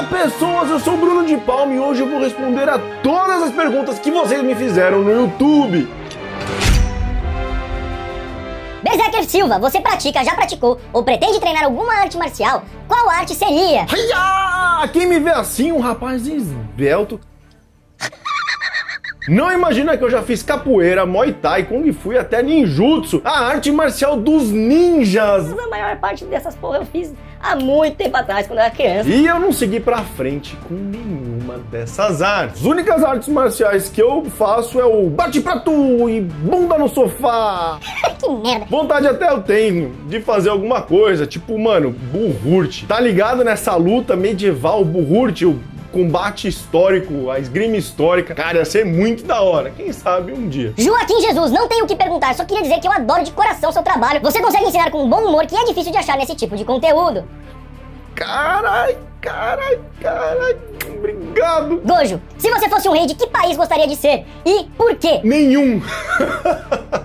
pessoas, eu sou o Bruno de Palma e hoje eu vou responder a todas as perguntas que vocês me fizeram no YouTube. Berserker Silva, você pratica, já praticou ou pretende treinar alguma arte marcial? Qual arte seria? Hiya! Quem me vê assim, um rapaz esbelto, não imagina que eu já fiz capoeira, muay thai, kung fu e até ninjutsu, a arte marcial dos ninjas. Mas a maior parte dessas porra eu fiz há muito tempo atrás, quando eu era criança. E eu não segui pra frente com nenhuma dessas artes. As únicas artes marciais que eu faço é o bate pra tu e bunda no sofá. Que merda. Vontade até eu tenho de fazer alguma coisa, tipo, mano, Buhurt. Tá ligado nessa luta medieval, Buhurt, o combate histórico, a esgrima histórica? Cara, ia ser muito da hora. Quem sabe um dia. Joaquim Jesus, não tenho o que perguntar, só queria dizer que eu adoro de coração seu trabalho. Você consegue ensinar com um bom humor que é difícil de achar nesse tipo de conteúdo. Carai, obrigado. Gojo, se você fosse um rei, de que país gostaria de ser? E por quê? Nenhum.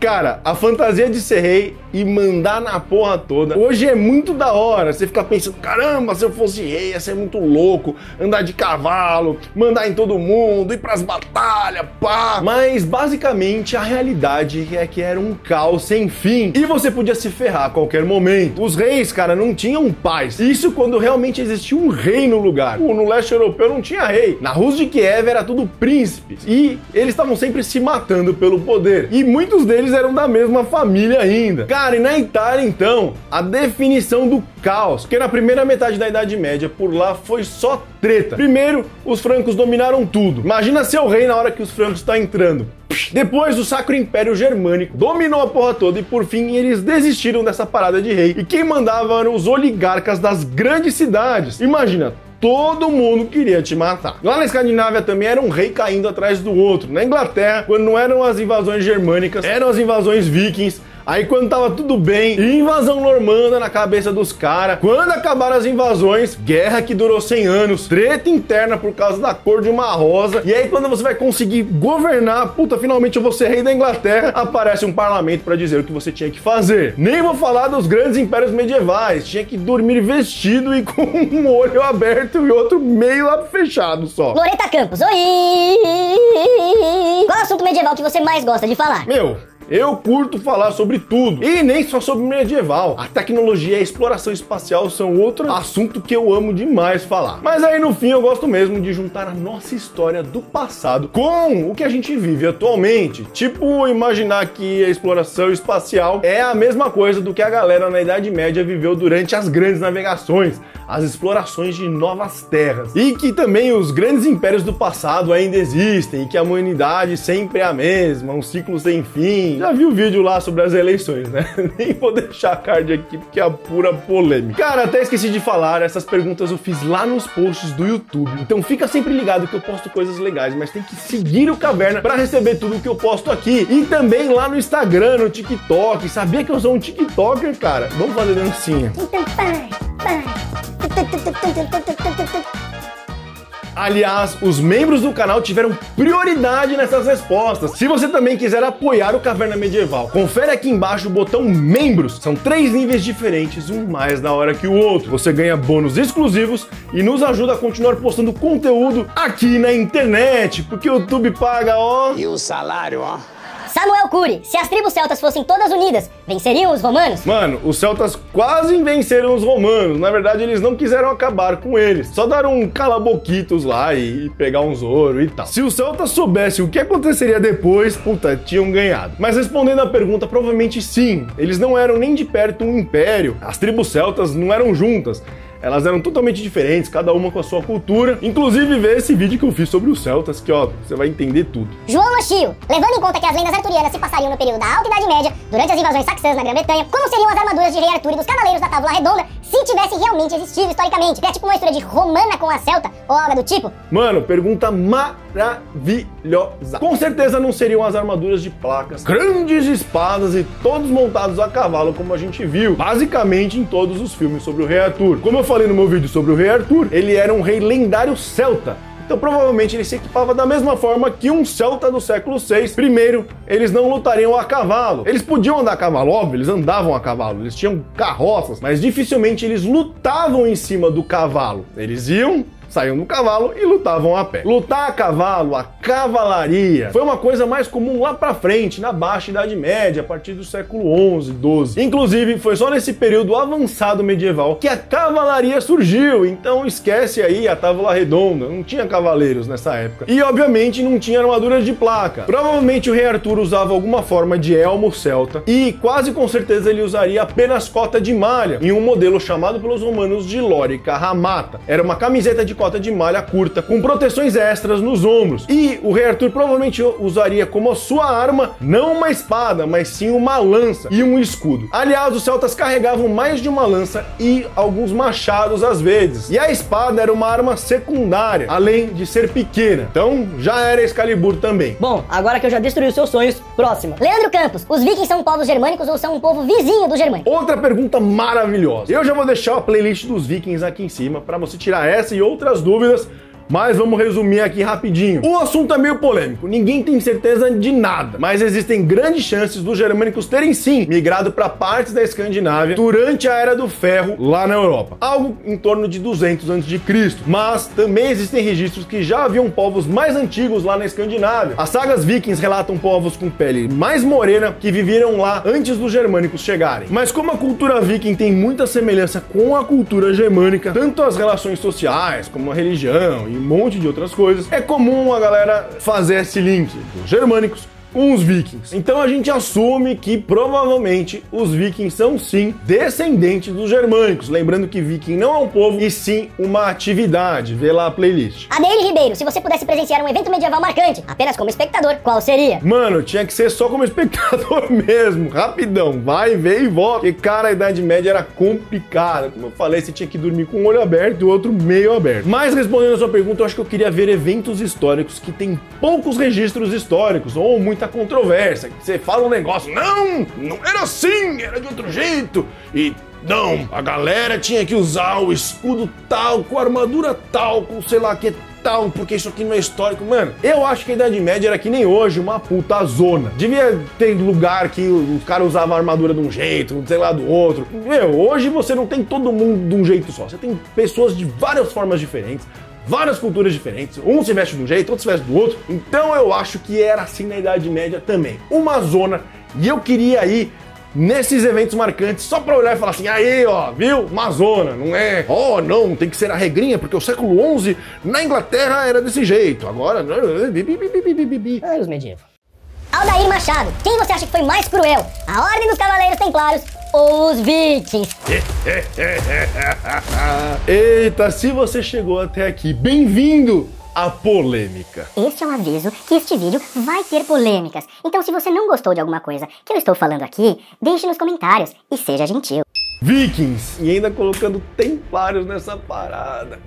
Cara, a fantasia de ser rei e mandar na porra toda hoje é muito da hora. Você fica pensando, caramba, se eu fosse rei ia ser muito louco, andar de cavalo, mandar em todo mundo, ir pras batalhas, pá. Mas basicamente a realidade é que era um caos sem fim e você podia se ferrar a qualquer momento. Os reis, cara, não tinham paz. Isso quando realmente existia um rei no lugar. No leste europeu não tinha rei. Na Rússia de Kiev era tudo príncipes. E eles estavam sempre se matando pelo poder. E muitos deles eram da mesma família ainda. Cara, e na Itália, então, a definição do caos, que na primeira metade da Idade Média, por lá, foi só treta. Primeiro, os francos dominaram tudo. Imagina ser o rei na hora que os francos estão entrando. Depois, o Sacro Império Germânico dominou a porra toda e, por fim, eles desistiram dessa parada de rei. E quem mandava eram os oligarcas das grandes cidades. Imagina, todo mundo queria te matar. Lá na Escandinávia também era um rei caindo atrás do outro. Na Inglaterra, quando não eram as invasões germânicas, eram as invasões vikings. Aí quando tava tudo bem, invasão normanda na cabeça dos caras. Quando acabaram as invasões, guerra que durou 100 anos, treta interna por causa da cor de uma rosa. E aí quando você vai conseguir governar, puta, finalmente eu vou ser rei da Inglaterra, aparece um parlamento pra dizer o que você tinha que fazer. Nem vou falar dos grandes impérios medievais, tinha que dormir vestido e com um olho aberto e outro meio fechado só. Loreta Campos, oi! Qual é o assunto medieval que você mais gosta de falar? Eu curto falar sobre tudo, e nem só sobre medieval. A tecnologia e a exploração espacial são outro assunto que eu amo demais falar. Mas aí no fim eu gosto mesmo de juntar a nossa história do passado com o que a gente vive atualmente. Tipo, imaginar que a exploração espacial é a mesma coisa do que a galera na Idade Média viveu durante as grandes navegações, as explorações de novas terras. E que também os grandes impérios do passado ainda existem, e que a humanidade sempre é a mesma, um ciclo sem fim. Já vi o vídeo lá sobre as eleições, né? Nem vou deixar a card aqui porque é pura polêmica. Cara, até esqueci de falar, essas perguntas eu fiz lá nos posts do YouTube. Então fica sempre ligado que eu posto coisas legais, mas tem que seguir o Caverna pra receber tudo que eu posto aqui. E também lá no Instagram, no TikTok. Sabia que eu sou um TikToker, cara? Vamos fazer dancinha. Então vai. Aliás, os membros do canal tiveram prioridade nessas respostas. Se você também quiser apoiar o Caverna Medieval, confere aqui embaixo o botão Membros. São 3 níveis diferentes, um mais da hora que o outro. Você ganha bônus exclusivos e nos ajuda a continuar postando conteúdo aqui na internet, porque o YouTube paga, ó... E o salário, ó... Samuel Cury, se as tribos celtas fossem todas unidas, venceriam os romanos? Mano, os celtas quase venceram os romanos. Na verdade, eles não quiseram acabar com eles. Só daram um cala-boquitos lá e pegar uns ouro e tal. Se os celtas soubessem o que aconteceria depois, puta, tinham ganhado. Mas respondendo a pergunta, provavelmente sim. Eles não eram nem de perto um império. As tribos celtas não eram juntas. Elas eram totalmente diferentes, cada uma com a sua cultura. Inclusive, vê esse vídeo que eu fiz sobre os celtas, que ó, você vai entender tudo. João Machio, levando em conta que as lendas arturianas se passariam no período da Alta Idade Média, durante as invasões saxãs na Grã-Bretanha, como seriam as armaduras de rei Arthur e dos cavaleiros da Távola Redonda se tivesse realmente existido historicamente? É tipo uma mistura de romana com a celta ou algo do tipo? Mano, pergunta maravilhosa. Com certeza não seriam as armaduras de placas, grandes espadas e todos montados a cavalo como a gente viu, basicamente em todos os filmes sobre o rei Arthur. Como eu falei no meu vídeo sobre o rei Arthur, ele era um rei lendário celta. Então provavelmente ele se equipava da mesma forma que um celta do século VI. Primeiro, eles não lutariam a cavalo. Eles podiam andar a cavalo, óbvio, eles andavam a cavalo, eles tinham carroças, mas dificilmente eles lutavam em cima do cavalo. Eles iam saíam no cavalo e lutavam a pé. Lutar a cavalo, a cavalaria, foi uma coisa mais comum lá pra frente, na Baixa Idade Média, a partir do século XI, XII. Inclusive, foi só nesse período avançado medieval que a cavalaria surgiu, então esquece aí a Távola Redonda, não tinha cavaleiros nessa época. E, obviamente, não tinha armaduras de placa. Provavelmente o rei Arthur usava alguma forma de elmo celta e quase com certeza ele usaria apenas cota de malha, em um modelo chamado pelos romanos de lorica ramata. Era uma camiseta de cota de malha curta, com proteções extras nos ombros. E o rei Arthur provavelmente usaria como sua arma, não uma espada, mas sim uma lança e um escudo. Aliás, os celtas carregavam mais de uma lança e alguns machados às vezes. E a espada era uma arma secundária, além de ser pequena. Então, já era Excalibur também. Bom, agora que eu já destruí os seus sonhos, próxima. Leandro Campos, os vikings são povos germânicos ou são um povo vizinho dos germânicos? Outra pergunta maravilhosa. Eu já vou deixar a playlist dos vikings aqui em cima para você tirar essa e outras dúvidas, mas vamos resumir aqui rapidinho. O assunto é meio polêmico, ninguém tem certeza de nada, mas existem grandes chances dos germânicos terem sim migrado para partes da Escandinávia durante a Era do Ferro lá na Europa, algo em torno de 200 a.C. Mas também existem registros que já haviam povos mais antigos lá na Escandinávia. As sagas vikings relatam povos com pele mais morena que viveram lá antes dos germânicos chegarem. Mas como a cultura viking tem muita semelhança com a cultura germânica, tanto as relações sociais como a religião e um monte de outras coisas, é comum a galera fazer esse link dos germânicos com os vikings. Então a gente assume que provavelmente os vikings são sim descendentes dos germânicos. Lembrando que viking não é um povo e sim uma atividade. Vê lá a playlist. Adeline Ribeiro, se você pudesse presenciar um evento medieval marcante, apenas como espectador, qual seria? Mano, tinha que ser só como espectador mesmo, rapidão, vai, vem e volta. Porque, cara, a Idade Média era complicada. Como eu falei, você tinha que dormir com um olho aberto e o outro meio aberto. Mas respondendo a sua pergunta, eu acho que eu queria ver eventos históricos que têm poucos registros históricos ou muita controvérsia. Você fala um negócio, não era assim, era de outro jeito. E não, a galera tinha que usar o escudo tal, com a armadura tal, com sei lá que tal, porque isso aqui não é histórico. Mano, eu acho que a Idade Média era que nem hoje, uma puta zona. Devia ter lugar que os caras usavam a armadura de um jeito, sei lá, do outro. Meu, hoje você não tem todo mundo de um jeito só. Você tem pessoas de várias formas diferentes, várias culturas diferentes, um se veste de um jeito, outro se veste do outro. Então eu acho que era assim na Idade Média também, uma zona, e eu queria ir nesses eventos marcantes só pra olhar e falar assim, aí ó, viu, uma zona, não é, não, tem que ser a regrinha, porque o século XI na Inglaterra era desse jeito, agora... Ai, os medievos. Aldair Machado, quem você acha que foi mais cruel? A Ordem dos Cavaleiros Templários ou os vikings? Eita, se você chegou até aqui, bem-vindo à polêmica. Este é um aviso que este vídeo vai ter polêmicas. Então se você não gostou de alguma coisa que eu estou falando aqui, deixe nos comentários e seja gentil. Vikings, e ainda colocando templários nessa parada.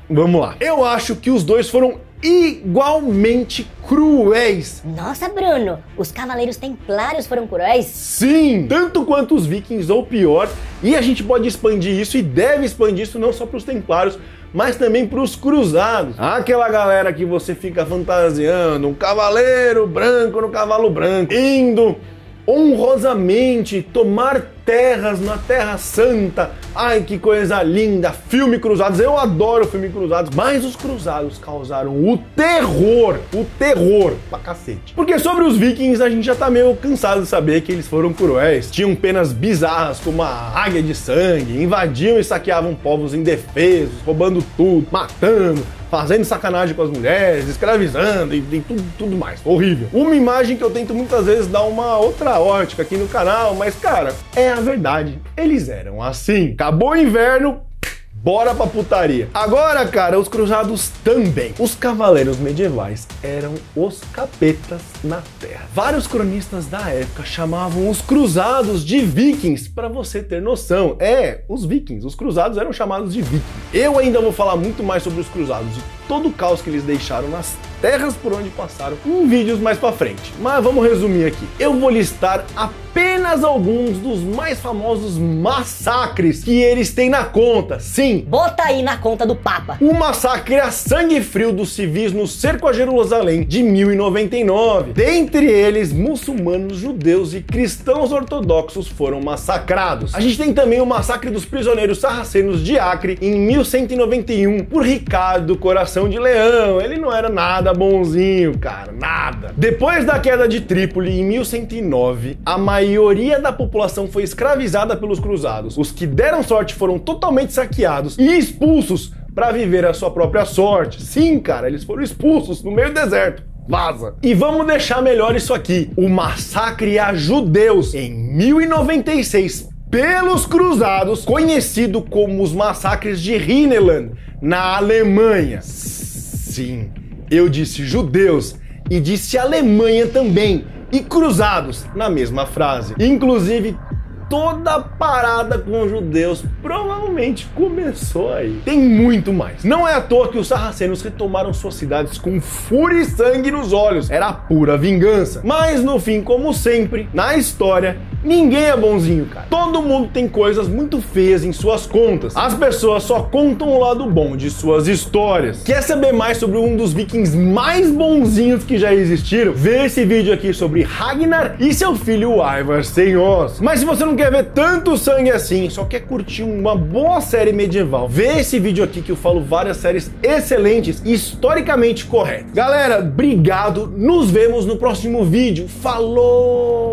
Vamos lá. Eu acho que os dois foram igualmente cruéis. Nossa, Bruno, os Cavaleiros Templários foram cruéis? Sim, tanto quanto os vikings ou pior, e a gente pode expandir isso e deve expandir isso não só para os templários, mas também para os cruzados. Aquela galera que você fica fantasiando, um cavaleiro branco no cavalo branco, indo honrosamente tomar terras na Terra Santa. Ai, que coisa linda! Filme Cruzados, eu adoro filme Cruzados, mas os Cruzados causaram o terror pra cacete. Porque sobre os vikings a gente já tá meio cansado de saber que eles foram cruéis, tinham penas bizarras como a águia de sangue, invadiam e saqueavam povos indefesos, roubando tudo, matando, fazendo sacanagem com as mulheres, escravizando e tudo mais. Horrível. Uma imagem que eu tento muitas vezes dar uma outra ótica aqui no canal, mas cara, é a verdade. Eles eram assim. Acabou o inverno, bora pra putaria. Agora, cara, os cruzados também. Os cavaleiros medievais eram os capetas na Terra. Vários cronistas da época chamavam os cruzados de vikings, pra você ter noção. Os vikings, os cruzados eram chamados de vikings. Eu ainda vou falar muito mais sobre os cruzados e todo o caos que eles deixaram nas terras por onde passaram em vídeos mais pra frente. Mas vamos resumir aqui. Eu vou listar apenas alguns dos mais famosos massacres que eles têm na conta. Sim, bota aí na conta do Papa. O massacre a sangue frio dos civis no cerco a Jerusalém de 1099. Dentre eles, muçulmanos, judeus e cristãos ortodoxos foram massacrados. A gente tem também o massacre dos prisioneiros sarracenos de Acre em 1191 por Ricardo Coração de Leão. Ele não era nada bonzinho, cara, nada. Depois da queda de Trípoli em 1109, a maioria da população foi escravizada pelos cruzados. Os que deram sorte foram totalmente saqueados e expulsos para viver a sua própria sorte. Sim, cara, eles foram expulsos no meio do deserto. Vaza. E vamos deixar melhor isso aqui. O massacre a judeus em 1096 pelos cruzados, conhecido como os massacres de Rhineland, na Alemanha. Sim, eu disse judeus e disse Alemanha também, e cruzados na mesma frase. Inclusive, toda parada com os judeus provavelmente começou aí. Tem muito mais. Não é à toa que os sarracenos retomaram suas cidades com fúria e sangue nos olhos. Era pura vingança. Mas no fim, como sempre, na história, ninguém é bonzinho, cara. Todo mundo tem coisas muito feias em suas contas. As pessoas só contam o lado bom de suas histórias. Quer saber mais sobre um dos vikings mais bonzinhos que já existiram? Vê esse vídeo aqui sobre Ragnar e seu filho Ivar sem osso. Mas se você não quer ver tanto sangue assim, só quer curtir uma boa série medieval, vê esse vídeo aqui que eu falo várias séries excelentes e historicamente corretas. Galera, obrigado. Nos vemos no próximo vídeo. Falou!